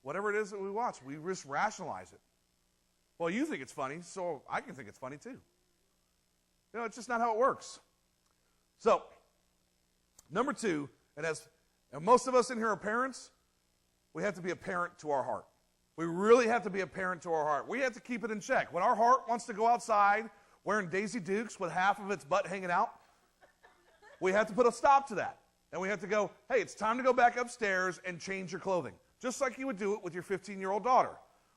whatever it is that we watch, we just rationalize it. Well, you think it's funny, so I can think it's funny too. You know, it's just not how it works. So, number 2, and most of us in here are parents, we have to be a parent to our heart. We really have to be a parent to our heart. We have to keep it in check. When our heart wants to go outside wearing Daisy Dukes with half of its butt hanging out, we have to put a stop to that. And we have to go, hey, it's time to go back upstairs and change your clothing. Just like you would do it with your 15-year-old daughter.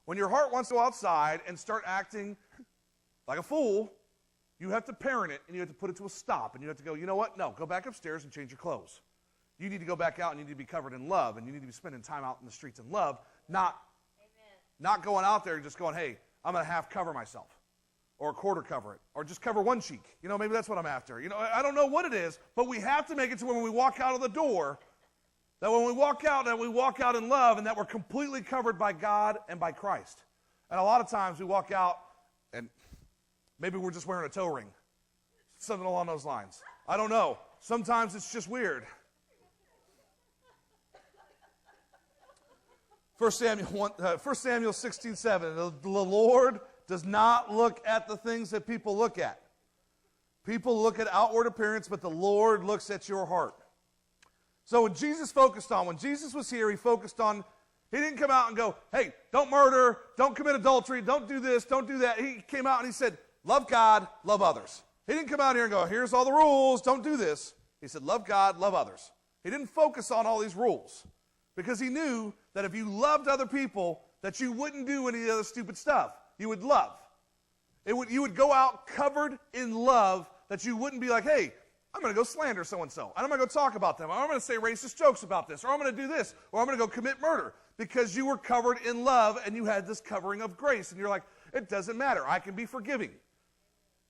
When your heart wants to go outside and start acting like a fool, you have to parent it and you have to put it to a stop. And you have to go, you know what? No, go back upstairs and change your clothes. You need to go back out and you need to be covered in love. And you need to be spending time out in the streets in love, not going out there and just going, hey, I'm going to half cover myself or a quarter cover it or just cover one cheek. You know, maybe that's what I'm after. You know, I don't know what it is, but we have to make it to when we walk out of the door, that when we walk out, that we walk out in love and that we're completely covered by God and by Christ. And a lot of times we walk out and maybe we're just wearing a toe ring, something along those lines. I don't know. Sometimes it's just weird. 1 Samuel 16:7, the Lord does not look at the things that people look at. People look at outward appearance, but the Lord looks at your heart. So when Jesus was here, he focused on, he didn't come out and go, hey, don't murder, don't commit adultery, don't do this, don't do that. He came out and he said, love God, love others. He didn't come out here and go, here's all the rules, don't do this. He said, love God, love others. He didn't focus on all these rules because he knew that if you loved other people, that you wouldn't do any of the other stupid stuff. You would love. You would go out covered in love, that you wouldn't be like, hey, I'm going to go slander so-and-so, and I'm going to go talk about them, or I'm going to say racist jokes about this, or I'm going to do this, or I'm going to go commit murder, because you were covered in love, and you had this covering of grace, and you're like, it doesn't matter. I can be forgiving.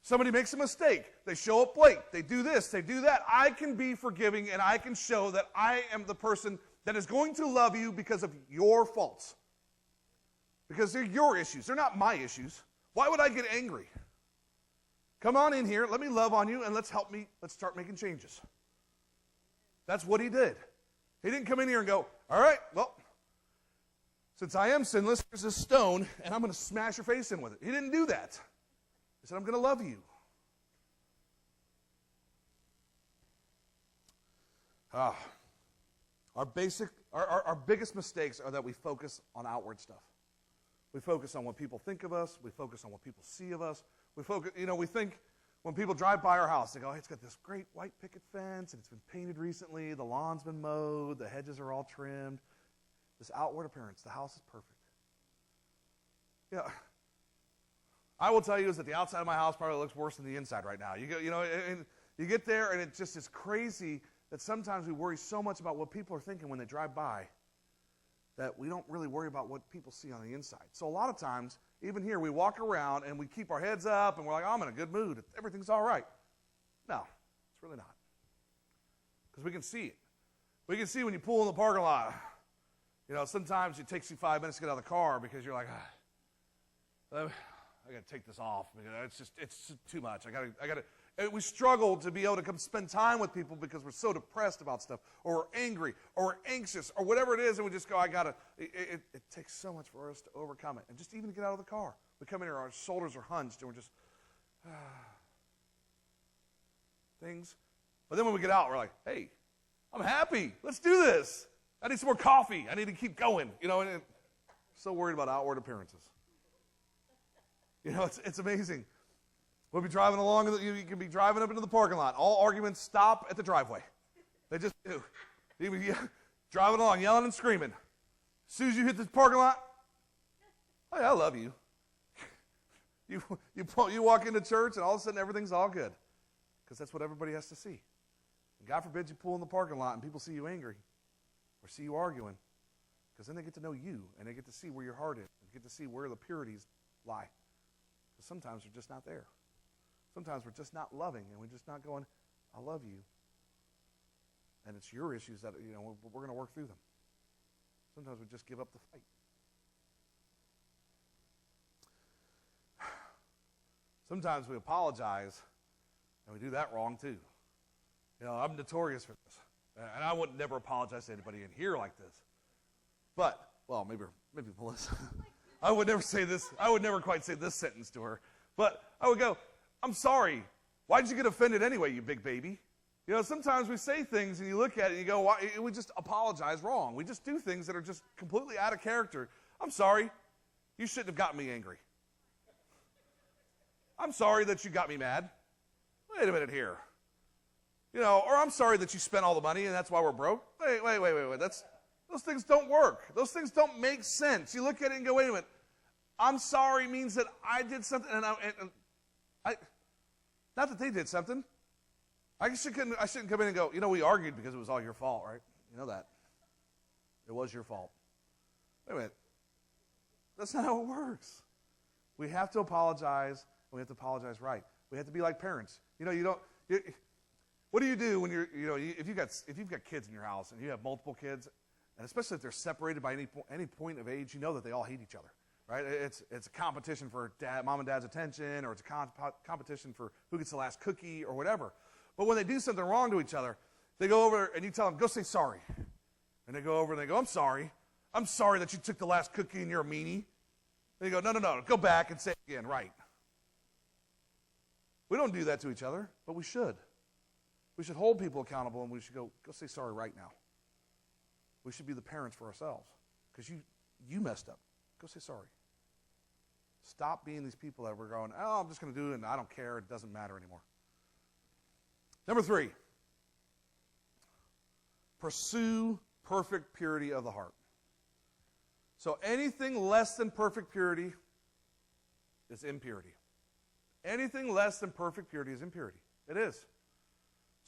Somebody makes a mistake. They show up late. They do this. They do that. I can be forgiving, and I can show that I am the person that is going to love you because of your faults. Because they're your issues. They're not my issues. Why would I get angry? Come on in here. Let me love on you, and let's start making changes. That's what he did. He didn't come in here and go, all right, well, since I am sinless, here's this stone, and I'm going to smash your face in with it. He didn't do that. He said, I'm going to love you. Our biggest mistakes are that we focus on outward stuff. We focus on what people think of us. We focus on what people see of us. We think when people drive by our house, they go, hey, it's got this great white picket fence, and it's been painted recently. The lawn's been mowed. The hedges are all trimmed. This outward appearance, the house is perfect. Yeah. I will tell you is that the outside of my house probably looks worse than the inside right now. And you get there, and it just is crazy that sometimes we worry so much about what people are thinking when they drive by that we don't really worry about what people see on the inside. So a lot of times, even here, we walk around and we keep our heads up and we're like, oh, I'm in a good mood. Everything's all right. No, it's really not. Because we can see it. We can see when you pull in the parking lot. Sometimes it takes you 5 minutes to get out of the car because you're like, I got to take this off because it's just too much. I got to. And we struggle to be able to come spend time with people because we're so depressed about stuff, or we're angry, or we're anxious, or whatever it is, and we just go, it takes so much for us to overcome it. And just even to get out of the car. We come in here, our shoulders are hunched, and we're just, things. But then when we get out, we're like, hey, I'm happy. Let's do this. I need some more coffee. I need to keep going. And so worried about outward appearances. It's amazing. We'll be driving along, you can be driving up into the parking lot. All arguments stop at the driveway. They just do. You be driving along, yelling and screaming. As soon as you hit the parking lot, hey, I love you. You walk into church, and all of a sudden everything's all good. Because that's what everybody has to see. And God forbid you pull in the parking lot and people see you angry or see you arguing. Because then they get to know you, and they get to see where your heart is. They get to see where the purities lie. Because sometimes they're just not there. Sometimes we're just not loving, and we're just not going, I love you. And it's your issues that, we're going to work through them. Sometimes we just give up the fight. Sometimes we apologize, and we do that wrong too. I'm notorious for this. And I would never apologize to anybody in here like this. But, well, maybe Melissa. I would never say this. I would never quite say this sentence to her. But I would go, I'm sorry. Why did you get offended anyway, you big baby? Sometimes we say things and you look at it and you go, why? We just apologize wrong. We just do things that are just completely out of character. I'm sorry. You shouldn't have gotten me angry. I'm sorry that you got me mad. Wait a minute here. Or I'm sorry that you spent all the money and that's why we're broke. Wait. Those things don't work. Those things don't make sense. You look at it and go, wait a minute. I'm sorry means that I did something and not that they did something. I shouldn't come in and go, we argued because it was all your fault, right? You know that. It was your fault. Wait a minute. That's not how it works. We have to apologize, and we have to apologize right. We have to be like parents. What do you do when if you've got kids in your house and you have multiple kids, and especially if they're separated by any point of age, you know that they all hate each other. Right? It's a competition for mom and dad's attention, or it's a competition for who gets the last cookie or whatever. But when they do something wrong to each other, they go over and you tell them, go say sorry. And they go over and they go, I'm sorry. I'm sorry that you took the last cookie and you're a meanie. And you go, no, go back and say it again, right. We don't do that to each other, but we should. We should hold people accountable, and we should go say sorry right now. We should be the parents for ourselves. Because you messed up. Go say sorry. Stop being these people that we're going, I'm just going to do it and I don't care. It doesn't matter anymore. Number 3, pursue perfect purity of the heart. So anything less than perfect purity is impurity. Anything less than perfect purity is impurity. It is.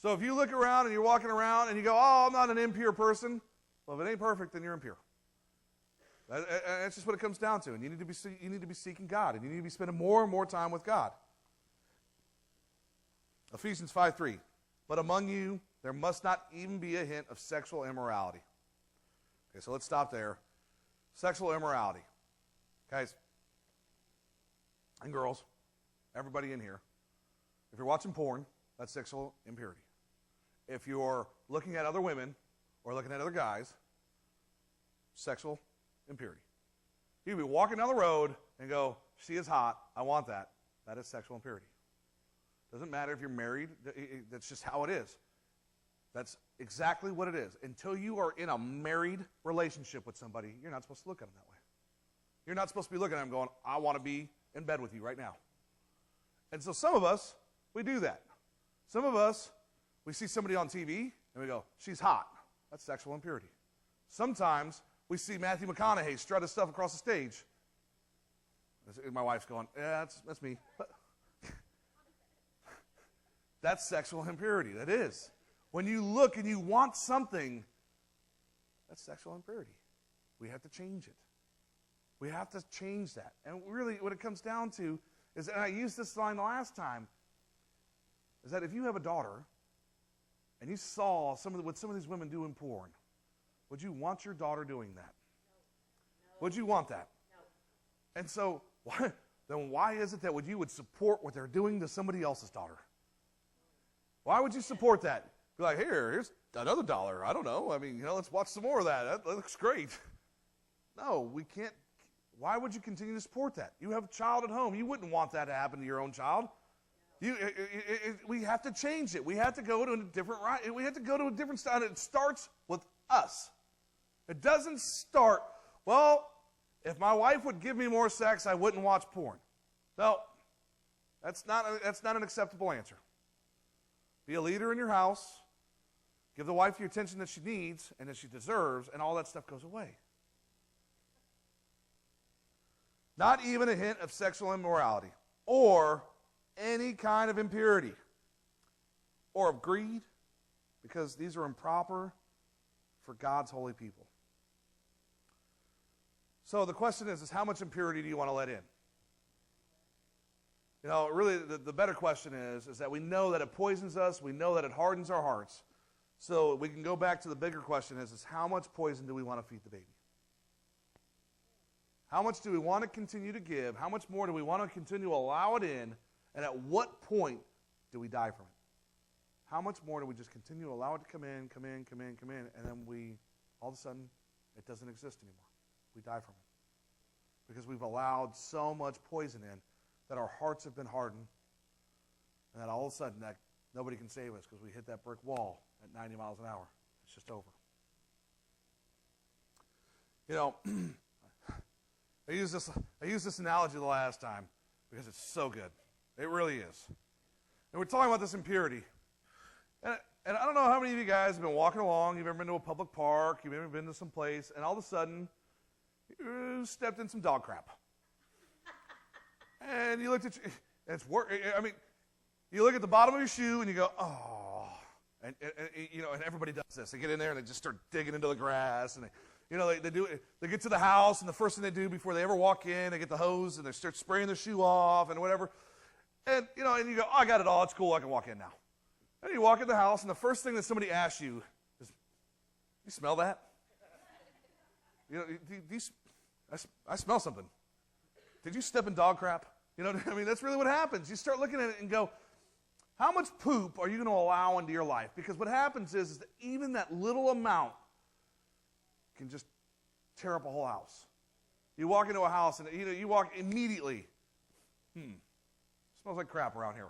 So if you look around and you're walking around and you go, I'm not an impure person. Well, if it ain't perfect, then you're impure. That's just what it comes down to. And you need to be seeking God, and you need to be spending more and more time with God. Ephesians 5:3. But among you, there must not even be a hint of sexual immorality. Okay, so let's stop there. Sexual immorality. Guys and girls, everybody in here, if you're watching porn, that's sexual impurity. If you're looking at other women or looking at other guys, sexual impurity. You could be walking down the road and go, she is hot, I want that. That is sexual impurity. Doesn't matter if you're married, that's just how it is. That's exactly what it is. Until you are in a married relationship with somebody, you're not supposed to look at them that way. You're not supposed to be looking at them going, I want to be in bed with you right now. And so some of us, we do that. Some of us, we see somebody on TV and we go, she's hot. That's sexual impurity. Sometimes we see Matthew McConaughey strut his stuff across the stage. My wife's going, yeah, that's me. That's sexual impurity. That is. When you look and you want something, that's sexual impurity. We have to change it. We have to change that. And really what it comes down to is, and I used this line the last time, is that if you have a daughter and you saw what some of these women do in porn, would you want your daughter doing that? No. Would you want that? No. And so, then why is it that you would support what they're doing to somebody else's daughter? Why would you support that? Be like, here's another $1. I don't know. I mean, let's watch some more of that. That looks great. No, we can't. Why would you continue to support that? You have a child at home. You wouldn't want that to happen to your own child. We have to change it. We have to go to a different right. We have to go to a different style. It starts with us. It doesn't start, well, if my wife would give me more sex, I wouldn't watch porn. No, that's not an acceptable answer. Be a leader in your house. Give the wife the attention that she needs and that she deserves, and all that stuff goes away. Not even a hint of sexual immorality or any kind of impurity or of greed, because these are improper for God's holy people. So the question is how much impurity do you want to let in? Really the better question is that we know that it poisons us, we know that it hardens our hearts. So we can go back to the bigger question is how much poison do we want to feed the baby? How much do we want to continue to give? How much more do we want to continue to allow it in? And at what point do we die from it? How much more do we just continue to allow it to come in, and then all of a sudden, it doesn't exist anymore. We die from it. Because we've allowed so much poison in that our hearts have been hardened, and that all of a sudden that nobody can save us because we hit that brick wall at 90 miles an hour. It's just over. I used this analogy the last time because it's so good. It really is. And we're talking about this impurity. And I don't know how many of you guys have been walking along, you've ever been to a public park, you've ever been to some place, and all of a sudden, you stepped in some dog crap. And you looked at you look at the bottom of your shoe and you go, oh. And everybody does this. They get in there and they just start digging into the grass, and they get to the house, and the first thing they do before they ever walk in, they get the hose and they start spraying their shoe off and whatever. And you go, oh, I got it all. It's cool. I can walk in now. And you walk in the house, and the first thing that somebody asks you is, "You smell that? I smell something. Did you step in dog crap?" That's really what happens. You start looking at it and go, how much poop are you going to allow into your life? Because what happens is that even that little amount can just tear up a whole house. You walk into a house, and you walk immediately. Smells like crap around here.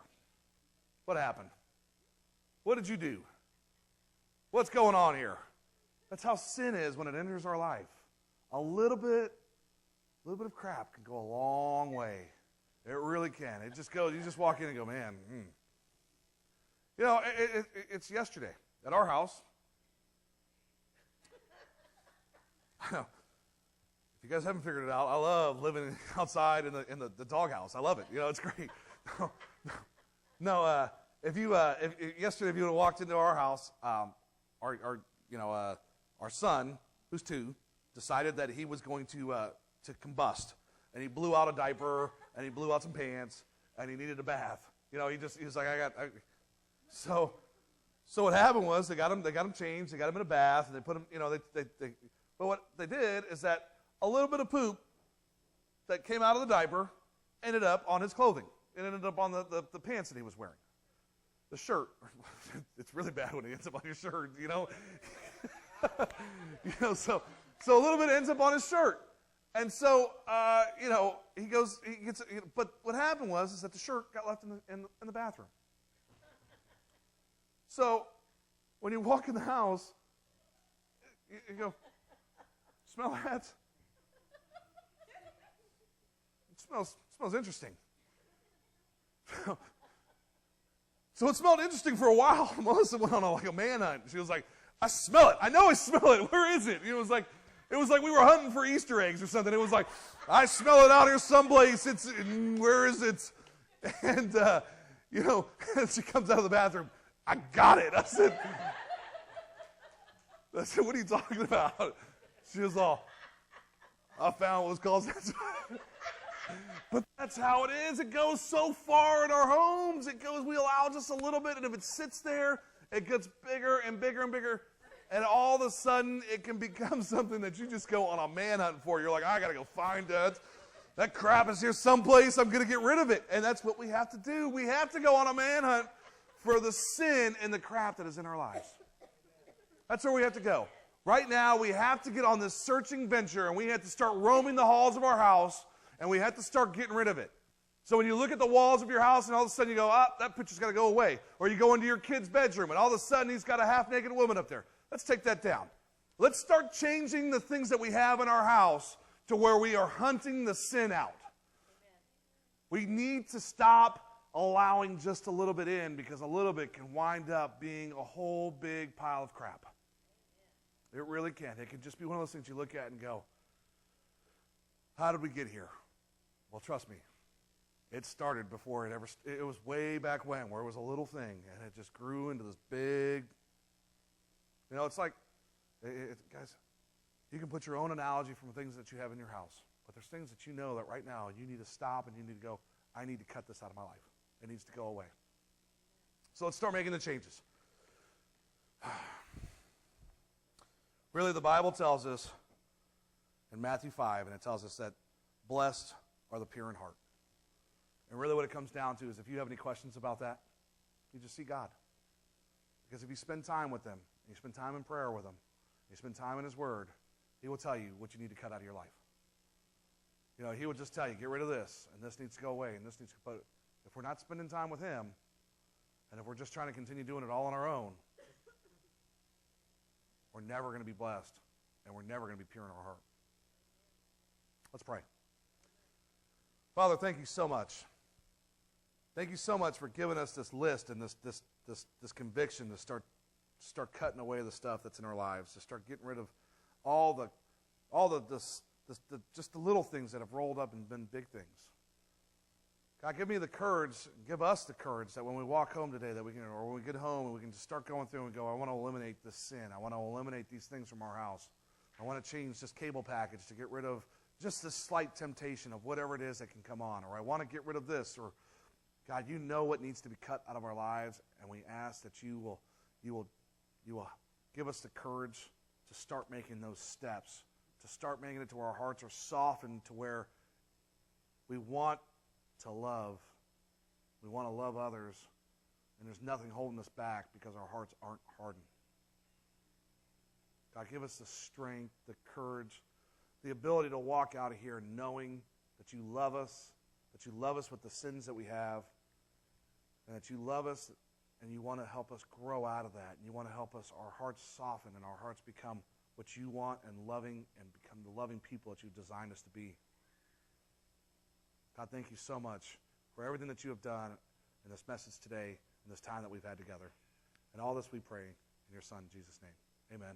What happened? What did you do? What's going on here? That's how sin is when it enters our life. A little bit of crap can go a long way. It really can. It just goes, you just walk in and go, man. It's yesterday at our house. If you guys haven't figured it out, I love living outside in the doghouse. I love it. It's great. If yesterday if you would have walked into our house, our son, who's 2, decided that he was going to combust, and he blew out a diaper, and he blew out some pants, and he needed a bath. He was like, So what happened was they got him changed, they got him in a bath, and they put him, but what they did is that a little bit of poop that came out of the diaper ended up on his clothing. It ended up on the pants that he was wearing. The shirt. It's really bad when it ends up on your shirt, So a little bit ends up on his shirt. And so, but what happened is that the shirt got left in the bathroom. So, when you walk in the house, you go, smell that? It smells interesting. So it smelled interesting for a while. Melissa went on a manhunt. She was like, I smell it. I know I smell it. Where is it? It was like we were hunting for Easter eggs or something. It was like, I smell it out here someplace. Where is it? And, she comes out of the bathroom. I got it. I said, what are you talking about? She was all, I found what was called. But that's how it is. It goes so far in our homes. We allow just a little bit, and if it sits there, it gets bigger and bigger and bigger. And all of a sudden, it can become something that you just go on a manhunt for. You're like, I got to go find that. That crap is here someplace. I'm going to get rid of it. And that's what we have to do. We have to go on a manhunt for the sin and the crap that is in our lives. That's where we have to go. Right now, we have to get on this searching venture, and we have to start roaming the halls of our house, and we have to start getting rid of it. So when you look at the walls of your house, and all of a sudden you go, that picture's got to go away. Or you go into your kid's bedroom, and all of a sudden he's got a half-naked woman up there. Let's take that down. Let's start changing the things that we have in our house to where we are hunting the sin out. We need to stop allowing just a little bit in, because a little bit can wind up being a whole big pile of crap. It really can. It can just be one of those things you look at and go, how did we get here? Well, trust me, it started before it was way back when, where it was a little thing, and it just grew into this big, it's like, guys, you can put your own analogy from things that you have in your house, but there's things that you know that right now you need to stop and you need to go, I need to cut this out of my life. It needs to go away. So let's start making the changes. Really, the Bible tells us in Matthew 5, and it tells us that blessed are the pure in heart. And really what it comes down to is, if you have any questions about that, you just see God. Because if you spend time with Him, and you spend time in prayer with Him, you spend time in His Word, He will tell you what you need to cut out of your life. He will just tell you, get rid of this, and this needs to go away, and this needs to, but if we're not spending time with Him, and if we're just trying to continue doing it all on our own, we're never going to be blessed, and we're never going to be pure in our heart. Let's pray. Father, thank you so much. Thank you so much for giving us this list and this conviction to start cutting away the stuff that's in our lives, to start getting rid of all the just the little things that have rolled up and been big things. God, give me the courage, give us the courage that when we walk home today, that we can, or when we get home, and we can just start going through and go, I want to eliminate this sin. I want to eliminate these things from our house. I want to change this cable package to get rid of just this slight temptation of whatever it is that can come on. Or I want to get rid of this. Or, God, you know what needs to be cut out of our lives, and we ask that you will give us the courage to start making those steps, to start making it to where our hearts are softened to where we want to love. We want to love others, and there's nothing holding us back because our hearts aren't hardened. God, give us the strength, the courage, the ability to walk out of here knowing that you love us with the sins that we have, and that you love us and you want to help us grow out of that, and you want to help us, our hearts soften and our hearts become what you want and loving, and become the loving people that you've designed us to be. God, thank you so much for everything that you have done in this message today, in this time that we've had together. And all this we pray in your Son, Jesus' name. Amen.